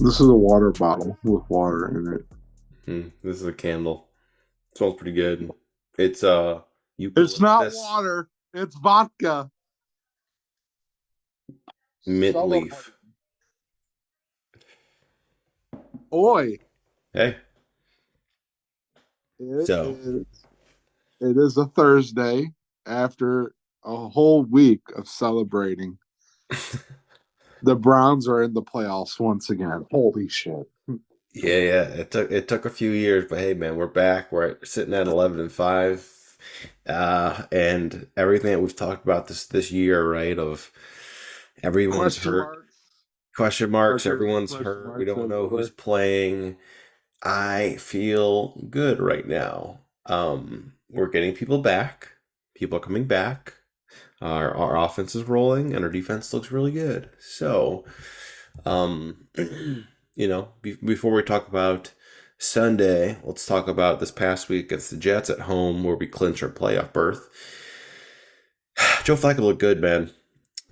This is a water bottle with water in it. This is a candle. It smells pretty good. It's It's not eucalyptus water. It's vodka. mint Celebrate. leaf. Oi. Hey, It so is it is a Thursday after a whole week of celebrating. The Browns are in the playoffs once again. Holy shit. yeah. It took a few years, but hey, man, we're back. We're sitting at 11-5, and everything that we've talked about this year, right? Of everyone's Question hurt, marks. question marks. Markers, Everyone's question hurt. We marks don't know who's everywhere. playing. I feel good right now. We're getting people back. People are coming back. Our offense is rolling and our defense looks really good. So, um, before we talk about Sunday, let's talk about this past week against the Jets at home where we clinch our playoff berth. Joe Flacco looked good, man.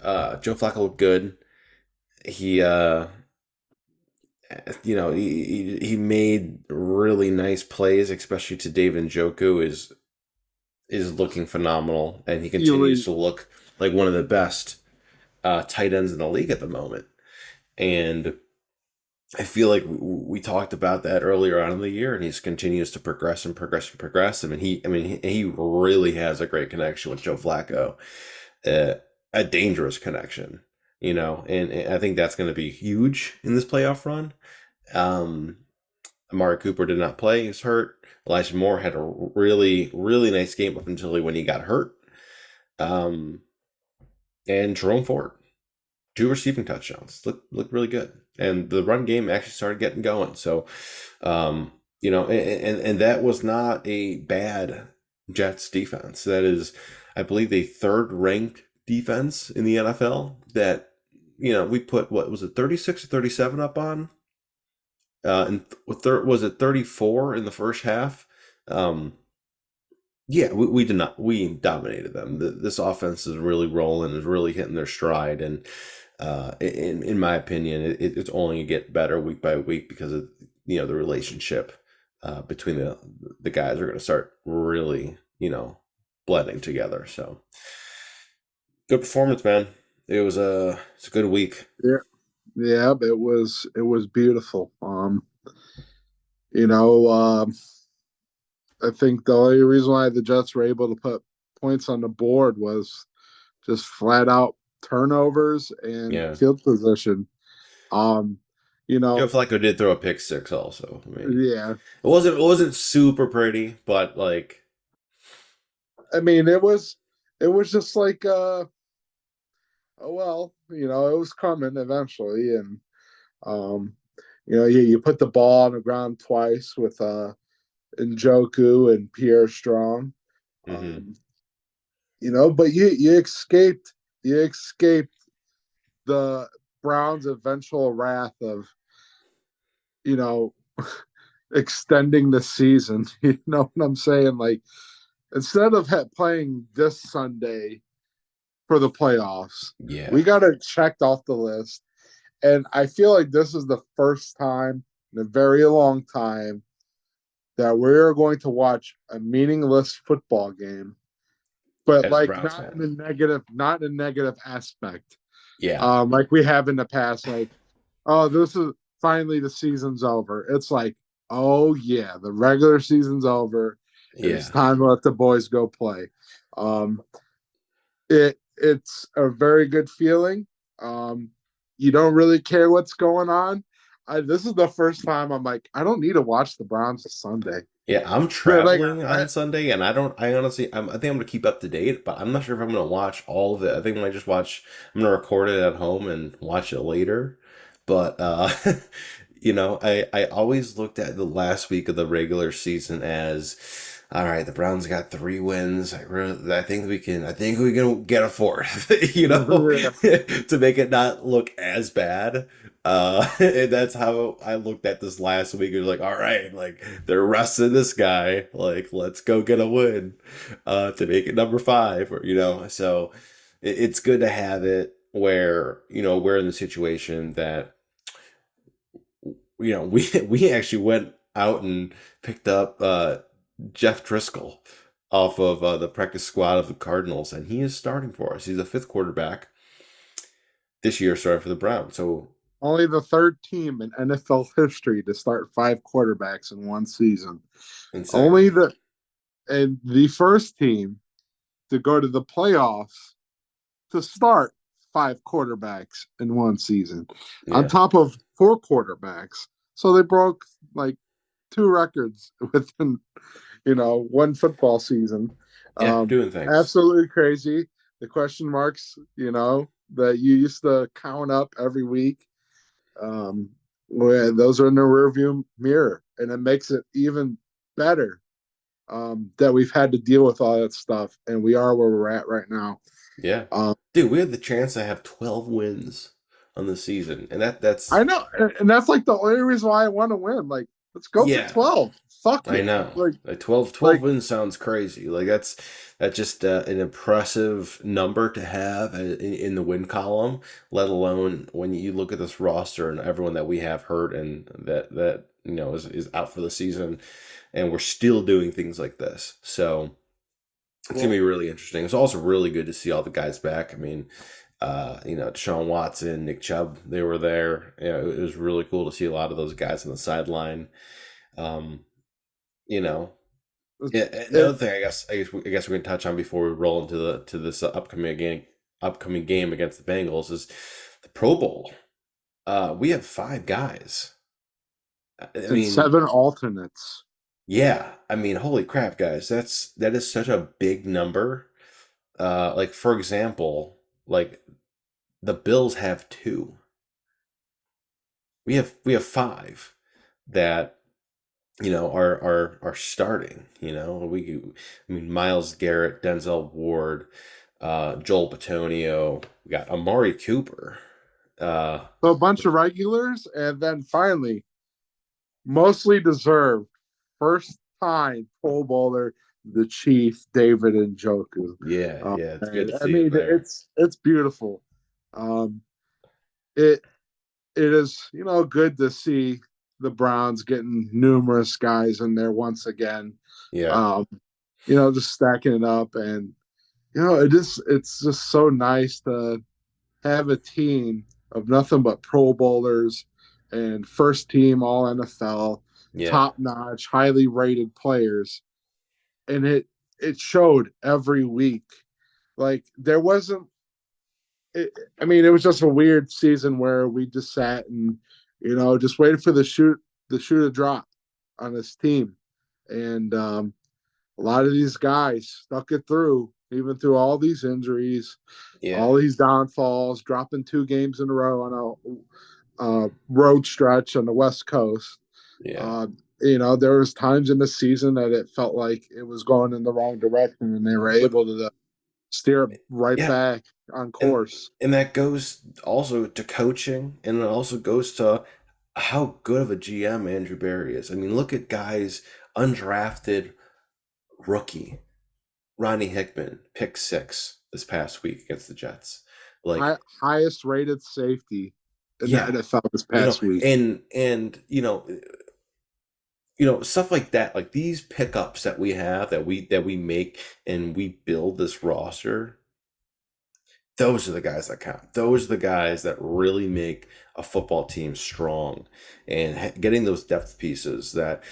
Joe Flacco looked good. He, he made really nice plays, especially to David Njoku is looking phenomenal, and he continues Elite. to look like one of the best tight ends in the league at the moment. And I feel like we talked about that earlier on in the year, and he just continues to progress and progress and progress. He really has a great connection with Joe Flacco, uh, a dangerous connection, and I think that's going to be huge in this playoff run. Um, Amari Cooper did not play; he's hurt. Elijah Moore had a really, really nice game up until when he got hurt. Um, and Jerome Ford, two receiving touchdowns. Looked really good, and the run game actually started getting going. So, and that was not a bad Jets defense. That is, I believe, the third ranked defense in the NFL. That we put what was it, 36 or 37 up on, and was it 34 in the first half? Um, yeah, we did not. We dominated them. This offense is really rolling, is really hitting their stride, and in my opinion, it's only gonna get better week by week because of the relationship between the guys are going to start really blending together. So good performance, man. It's a good week. Yeah. Yeah, it was beautiful. You know, I think the only reason why the Jets were able to put points on the board was just flat out turnovers and Yeah, field position. Um, you Joe know, Flacco did throw a pick six also. I mean, yeah. it wasn't super pretty, but like I mean, it was just like oh well, it was coming eventually, and um, you put the ball on the ground twice with Njoku and Pierre Strong. mhm. Um, but you escaped the Browns' eventual wrath of you know extending the season. You know what I'm saying? Like instead of playing this Sunday for the playoffs, Yeah, we got it checked off the list. And I feel like this is the first time in a very long time that we're going to watch a meaningless football game, but as a like Browns fan. not in a negative aspect. Yeah, Like we have in the past, like, oh, this is finally the season's over. It's like, oh yeah, the regular season's over. It's yeah. time to let the boys go play. Um, it's a very good feeling. Um, you don't really care what's going on. This is the first time I'm like, I don't need to watch the Browns this Sunday. Yeah, I'm But like, traveling on Sunday, and I don't. I honestly, I think I'm gonna keep up to date, but I'm not sure if I'm gonna watch all of it. I think when I just watch, I'm gonna record it at home and watch it later. But I always looked at the last week of the regular season as, all right, the Browns got 3 wins. I think we can get a fourth, yeah, to make it not look as bad. And that's how I looked at this last week. It was like, all right, like they're resting this guy. Like, let's go get a win, to make it number five, or. So it's good to have it where we're in the situation that we actually went out and picked up Jeff Driscoll off of the practice squad of the Cardinals, and he is starting for us. He's a fifth quarterback this year, starting for the Browns. So Only the third team in NFL history to start five quarterbacks in one season. insane. Only the and the first team to go to the playoffs to start five quarterbacks in one season, on Yeah, top of four quarterbacks. So they broke like two records within one football season. yeah, Um, doing things. Absolutely crazy. The question marks, that you used to count up every week. Well, those are in the rearview mirror, and it makes it even better that we've had to deal with all that stuff, and we are where we're at right now. Yeah, Um, dude, we had the chance to have 12 wins on the season, and that's I know, and that's like the only reason why I want to win. Like, let's go for yeah. 12. Fuck I it. know. Like, Like 12 like wins sounds crazy. Like that's just an impressive number to have in the win column, let alone when you look at this roster and everyone that we have hurt and that is out for the season, and we're still doing things like this. So it's gonna well, be really interesting. It's also really good to see all the guys back. I mean, Deshaun Watson, Nick Chubb, they were there. It was really cool to see a lot of those guys on the sideline. Um, you know, yeah, it, another thing I guess we can touch on before we roll into the to this upcoming game against the Bengals is the Pro Bowl. We have five guys. I and mean, seven alternates. yeah, I mean, holy crap, guys, that is such a big number. Like for example, like the Bills have two. We have five that are starting. I mean, Miles Garrett, Denzel Ward, Joel Batonio. We got Amari Cooper. Uh, So a bunch of regulars, and then finally, mostly deserved, first time Pro Bowler, the Chief David Njoku. yeah, yeah, it's good to I see it mean, there. it's beautiful. Um, it it is good to see the Browns getting numerous guys in there once again. Yeah, Um, just stacking it up, and it's just so nice to have a team of nothing but Pro Bowlers and first team All NFL, yeah, top notch, highly rated players, and it showed every week. Like there wasn't. I mean, it was just a weird season where we just sat and just waited for the shoe to drop on this team, and a lot of these guys stuck it through, even through all these injuries, yeah, all these downfalls, dropping two games in a row on a road stretch on the West Coast. yeah. Uh, there was times in the season that it felt like it was going in the wrong direction, and they were But able to steer it right yeah, back on and course. and that goes also to coaching, and it also goes to how good of a GM Andrew Barry is. I mean, look at guys undrafted rookie Ronnie Hickman, pick six this past week against the Jets. Like, Highest rated safety in the yeah, NFL this past week. and stuff like that, like these pickups that we have that we make and we build this roster. Those are the guys that count. Those are the guys that really make a football team strong, and getting those depth pieces that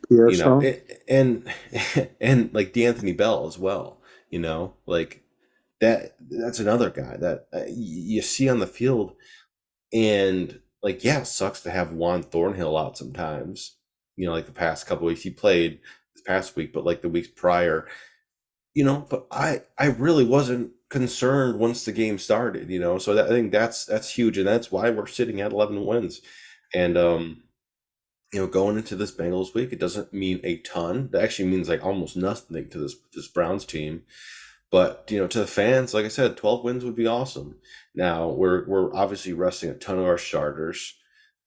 Pearson. and and like D'Anthony Bell as well. Like that's another guy that you see on the field, and like yeah, it sucks to have Juan Thornhill out sometimes. Like the past couple weeks he played this past week, but like the weeks prior, but I really wasn't concerned once the game started. So I think that's huge, and that's why we're sitting at 11 wins. And going into this Bengals week, it doesn't mean a ton. It actually means like almost nothing to this Browns team. But to the fans, like I said, 12 wins would be awesome. Now we're obviously resting a ton of our starters.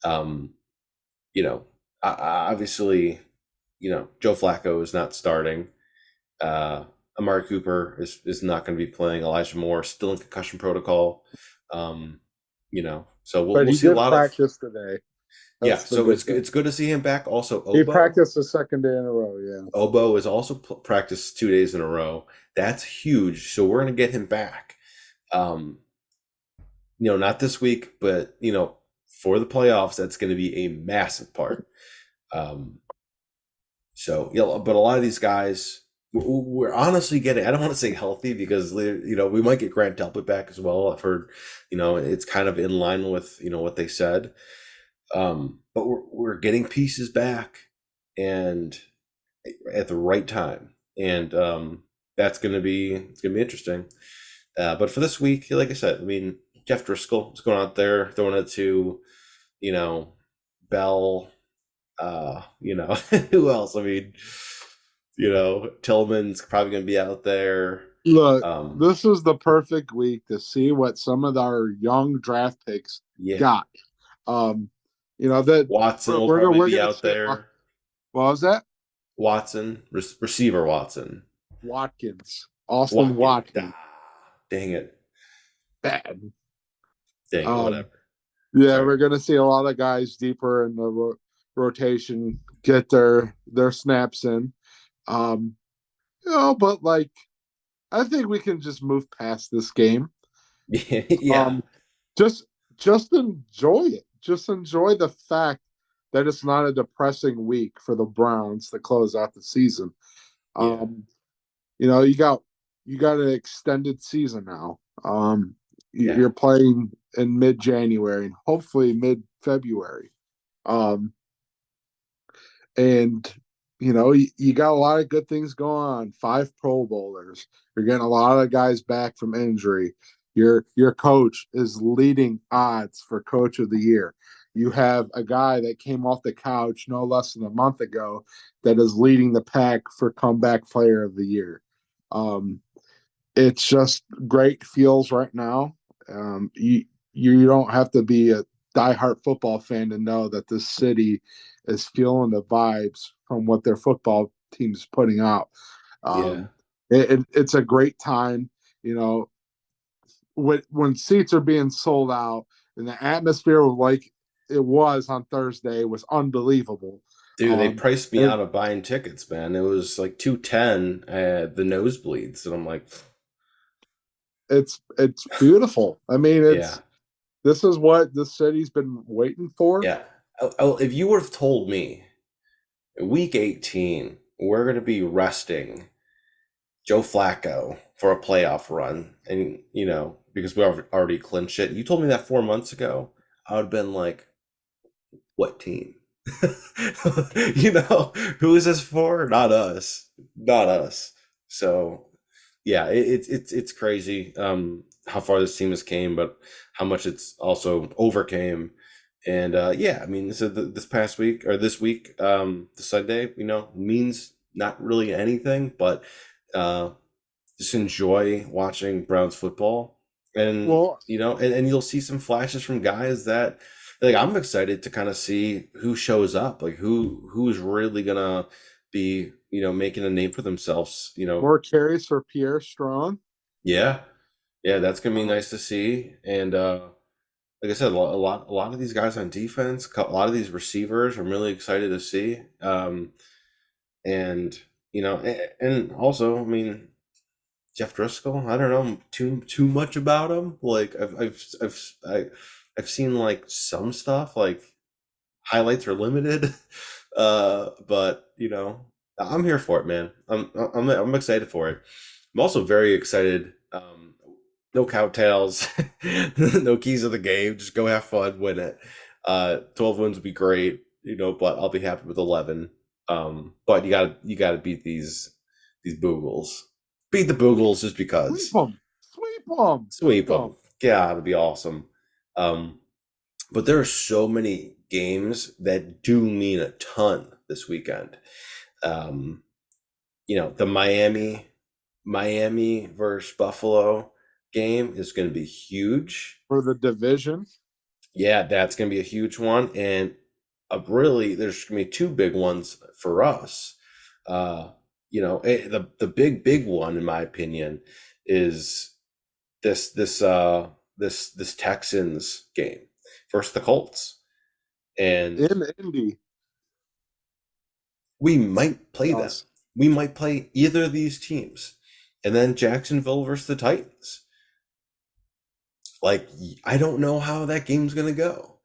Um, you know, obviously, Joe Flacco is not starting. Uh, Amari Cooper is not going to be playing. Elijah Moore still in concussion protocol. So we'll But we'll he see a did lot of practice today. Yeah, That's the so good it's thing. good to see him back. Also, He Obo. practiced the second day in a row. Yeah. Obo is also practiced 2 days in a row. That's huge. So we're gonna get him back. Um, not this week, but for the playoffs, that's going to be a massive part. Um, so but a lot of these guys, we're honestly getting. I don't want to say healthy because we might get Grant Delpit back as well. I've heard, it's kind of in line with what they said. But we're getting pieces back, and at the right time, and that's it's gonna be interesting. But for this week, like I said, I mean, Jeff Driscoll is going out there throwing it to, you know, Bell, who else? I mean, Tillman's probably going to be out there. Look, Um, this is the perfect week to see what some of our young draft picks yeah, got. Um, that Watson will we're probably we're be gonna out see. there. What was that? Watson, receiver Watson. Watkins, Austin Watkins. Watkins, Dang it. bad. Dang it. Um, Whatever. yeah, Sorry. we're gonna see a lot of guys deeper in the rotation get their snaps in. Um, but like I think we can just move past this game. Yeah. Um, just just enjoy it. Just enjoy the fact that it's not a depressing week for the Browns to close out the season. Yeah. Um, you got an extended season now. Yeah. You're playing in mid-January and hopefully mid-February. Um, and you got a lot of good things going on. 5 Pro Bowlers. You're getting a lot of guys back from injury. Your coach is leading odds for coach of the year. You have a guy that came off the couch no less than a month ago that is leading the pack for comeback player of the year. Um, it's just great feels right now. You don't have to be a diehard football fan to know that this city is feeling the vibes from what their football team's putting out. Yeah. Um, it's a great time, you know, when seats are being sold out and the atmosphere like it was on Thursday was unbelievable. Dude, they Um, priced me it, out of buying tickets, man. It was like 210 at the nosebleeds. And I'm like, it's beautiful. I mean, yeah. this is what the city's been waiting for. Yeah. If you would have told me week 18, we're going to be resting Joe Flacco for a playoff run, and, because we already clinched it, you told me that 4 months ago, I would have been like, what team? Who is this for? Not us. Not us. So, yeah, it's crazy how far this team has came, but how much it's also overcame. And yeah, I mean, this past week or this week, the Sunday, means not really anything, but uh, just enjoy watching Browns football, and Well, and you'll see some flashes from guys that, like, I'm excited to kind of see who shows up, like who's really gonna be making a name for themselves. more carries for Pierre Strong. Yeah, yeah, that's gonna be Um, nice to see. And like I said, a lot of these guys on defense, a lot of these receivers, I'm really excited to see. And and also, I mean, Jeff Driscoll. I don't know too much about him. Like I've seen like some stuff, like highlights are limited. But I'm here for it, man. I'm excited for it. I'm also very excited. No cowtails, no keys of the game. Just go have fun, win it. 12 wins would be great, but I'll be happy with 11. But you gotta beat these Boogles. Beat the Boogles just sweep because. them, sweep them, Sweep sweep them. them. Yeah, it'd be awesome. Um, but there are so many games that do mean a ton this weekend. Um, the Miami versus Buffalo game is going to be huge. For the division. Yeah, that's going to be a huge one, and really, there's going to be two big ones for us. The big one, in my opinion, is this Texans game versus the Colts. And in Indy. we might play them. Us. We might play either of these teams. And then Jacksonville versus the Titans. Like, I don't know how that game's going to go.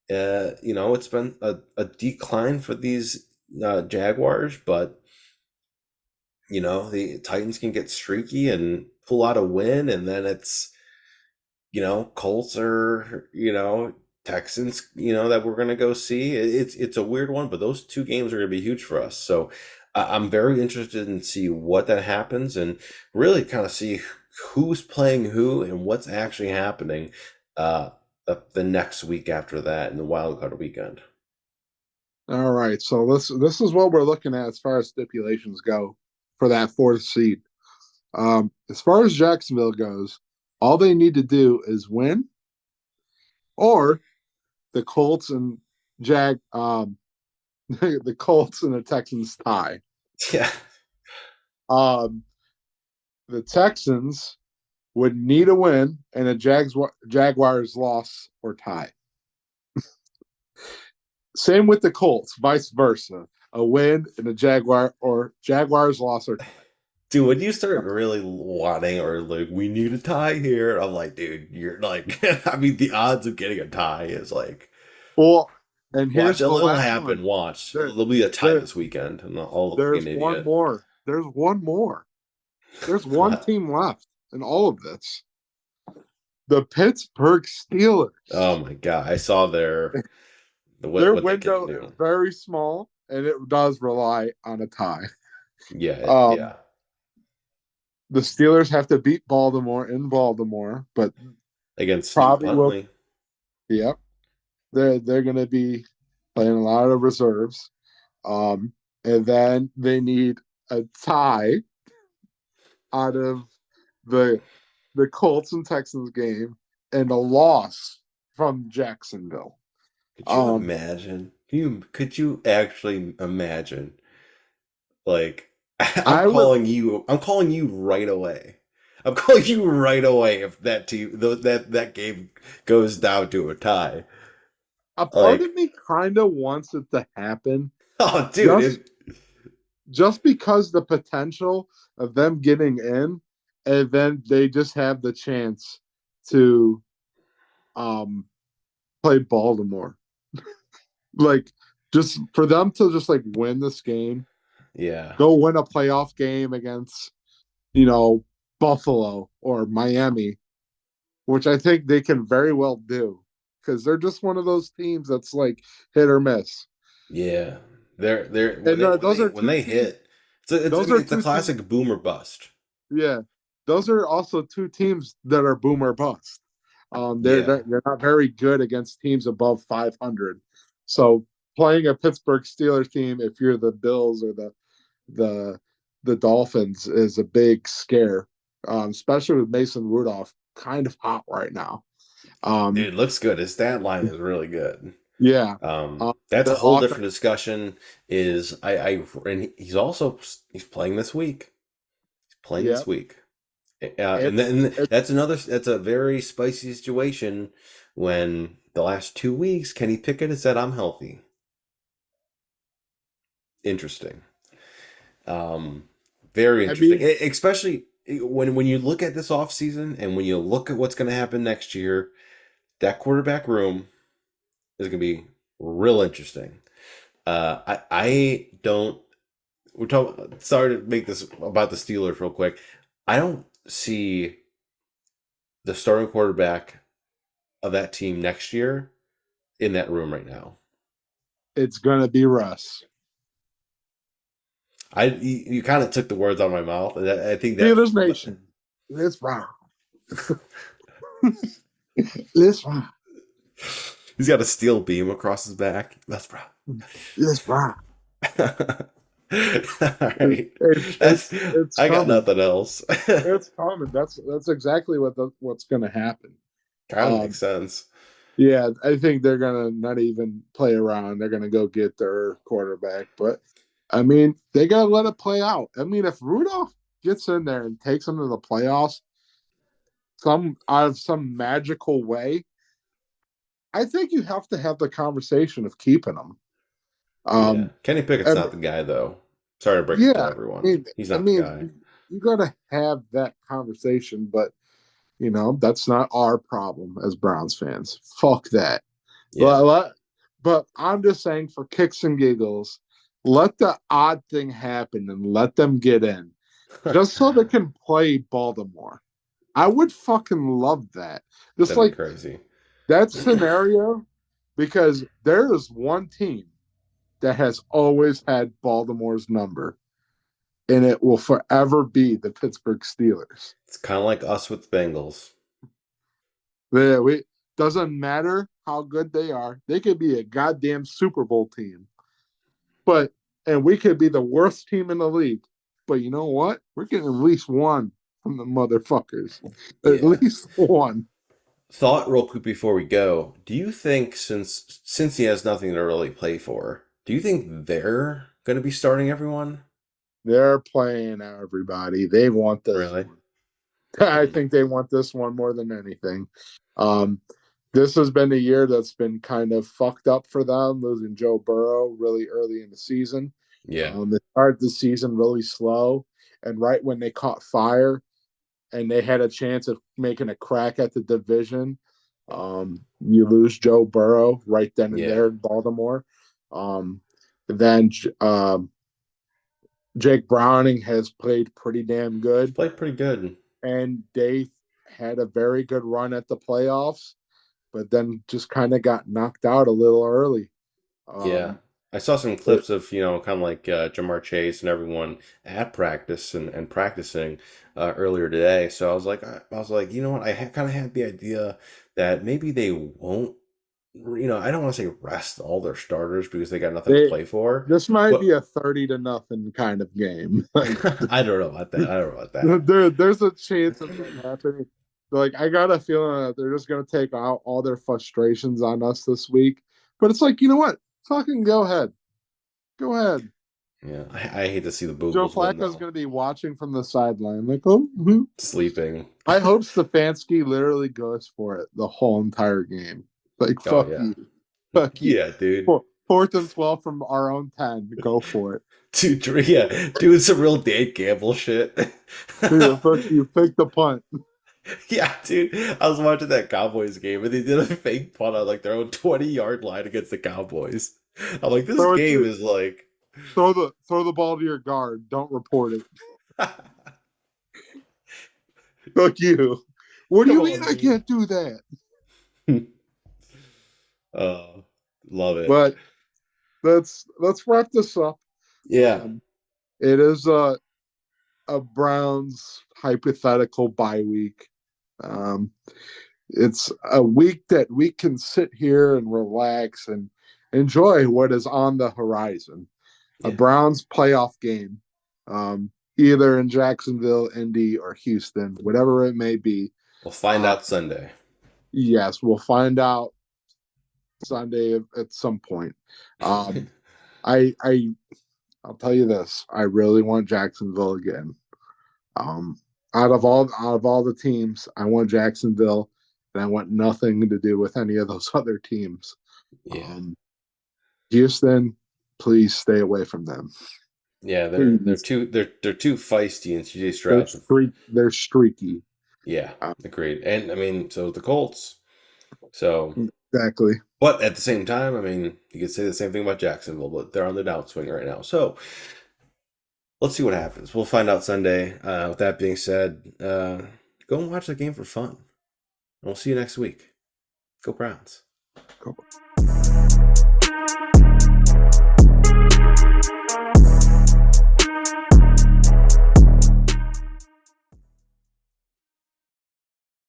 It's been a decline for these Jaguars, but, the Titans can get streaky and pull out a win, and then it's, Colts or, Texans, that we're going to go see. It's a weird one, but those two games are going to be huge for us. So I'm very interested in see what that happens and really kind of see who's playing who and what's actually happening uh, the next week after that in the wild card weekend. All right, so this is what we're looking at as far as stipulations go for that fourth seed. As far as Jacksonville goes, all they need to do is win, or the Colts and Jag, the Colts and the Texans tie. Yeah. Um, the Texans would need a win and a Jaguars loss or tie. Same with the Colts, vice versa. A win and a Jaguars loss or tie. Dude, when you start really wanting or like we need a tie here, I'm like, dude, you're like, I mean, the odds of getting a tie is like, Well, and watch, here's the it'll last happen. one. Watch, There, there'll be a tie there, this weekend, and I'll look like there's an one idiot. more. There's one more. There's one What? team left in all of this. The Pittsburgh Oh Steelers. my god, I saw Their what they can window is do. very small, and it does rely on a tie. Yeah, Um, yeah. the Steelers have to beat Baltimore in Baltimore, but Against Steve probably will. Huntley. Yep, they're going to be playing a lot of reserves. And then they need a tie out of the the Colts and Texans game and a loss from Jacksonville. Could you Um, imagine? Could you actually imagine? Like, I would I'm calling you right away. I'm calling you right away if that game goes down to a tie. a part of Like, me kind of wants it to happen oh, dude, just just because the potential of them getting in, and then they just have the chance to um play Baltimore. Like just for them to just like win this game, yeah, go win a playoff game against, you know, Buffalo or Miami, which I think they can very well do because they're just one of those teams that's like hit or miss. yeah. They're And those are when two they teams. hit, it's Those are it's a two teams. classic boomer bust. Yeah, those are also two teams that are boomer bust. Yeah, They're not very good against teams above 500. So playing a Pittsburgh Steelers team, if you're the Bills or the the Dolphins, is a big scare, especially with Mason Rudolph kind of hot right now. Um, dude, looks good. His stat line is really good. yeah, That's a their whole offense. different discussion. Is and he's playing this week. He's playing Yeah, this week. And it's then it's that's a very spicy situation when the last 2 weeks Kenny Pickett has said I'm healthy. Interesting. Um, Very I interesting. mean, Especially when you look at this offseason and when you look at what's going to happen next year, that quarterback room is going to be real interesting. I don't. We're talking. Sorry to make this about the Steelers real quick. I don't see the starting quarterback of that team next year in that room right now. it's gonna be Russ. You kind of took the words out of my mouth. And I think that Steelers Nation. Let's rock. Let's rock. he's got a steel beam across his back. That's bro. Let's rock. All It, right. That's it's I got coming. nothing else. It's coming. That's exactly what's going to happen. Kind of makes sense. Yeah, I think they're going to not even play around. They're going to go get their quarterback. But I mean, they got to let it play out. I mean, if Rudolph gets in there and takes them to the playoffs, some out of some magical way, I think you have to have the conversation of keeping them. Yeah. Um, Kenny Pickett's every, not the guy, though. Sorry to break it to yeah, everyone. He's I not the guy. mean, you got to have that conversation, but that's not our problem as Browns fans. Fuck that. Yeah. But I'm just saying, for kicks and giggles, let the odd thing happen and let them get in, just so they can play Baltimore. I would fucking love that. Just That'd be like crazy. that scenario, because there is one team that has always had Baltimore's number, and it will forever be the Pittsburgh Steelers. It's kind of like us with the Bengals. We doesn't matter how good they are; they could be a goddamn Super Bowl team, but and we could be the worst team in the league. But you know what? We're getting at least one from the motherfuckers. At Yeah. least one. Thought real quick before we go. Do you think since he has nothing to really play for, do you think they're going to be starting everyone? They're playing everybody. They want this Really? one. I Hmm. think they want this one more than anything. Um, this has been a year that's been kind of fucked up for them, losing Joe Burrow really early in the season. Yeah. They started the season really slow, and right when they caught fire and they had a chance of making a crack at the division, you lose Joe Burrow right then and Yeah. there in Baltimore. Um, then Jake Browning has played pretty damn He's good, played pretty good. and they had a very good run at the playoffs, but then just kind of got knocked out a little early. Yeah. Um, I saw some it, clips of, kind of like Jamar Chase and everyone at practice and practicing earlier today. So I was like, you know what? Kind of had the idea that maybe they won't, I don't want to say rest all their starters because they got nothing to they play for, this might but be a 30-0 kind of game. Like I don't know about that. I don't know about that. there's a chance of that happening. Like I got a feeling that they're just gonna take out all their frustrations on us this week. But it's like, you know what? Fucking go ahead. Go ahead. Yeah, I hate to see the Joe Bugles win Flacco's though. gonna be watching from the sideline. Like, oh, Sleeping. I hope Stefanski literally goes for it the whole entire game. Like, Oh fuck yeah. you. Fuck you. Yeah, dude. Fourth and 12 from our own 10. Go for it. Dude, yeah, doing some real Dan Gamble shit. Yeah, fuck you. Pick the punt. Yeah, dude. I was watching that Cowboys game and they did a fake punt on like their own 20-yard line against the Cowboys. I'm like, this Throw it game to is like throw the ball to your guard. Don't report it. Fuck you. What do come you mean on, I dude. can't do that? Oh, love it. But let's wrap this up. Yeah. Um, it is a Browns hypothetical bye week. Um, it's a week that we can sit here and relax and enjoy what is on the horizon. A Yeah. Browns playoff game, either in Jacksonville, Indy, or Houston, whatever it may be. We'll find Uh, out Sunday. yes, we'll find out Sunday at some point. Um, I I I'll tell you this: I really want Jacksonville again. Um, out of all the teams, I want Jacksonville, and I want nothing to do with any of those other teams. Yeah. Um, Houston, please stay away from them. Yeah, they're Please, too feisty and CJ Stroud's they're streaky. yeah, Uh, agreed. And I mean, so the Colts. So, exactly. but at the same time, I mean, you could say the same thing about Jacksonville, but they're on the downswing right now. So let's see what happens. We'll find out Sunday. With that being said, go and watch that game for fun. And we'll see you next week. Go Browns. Cool.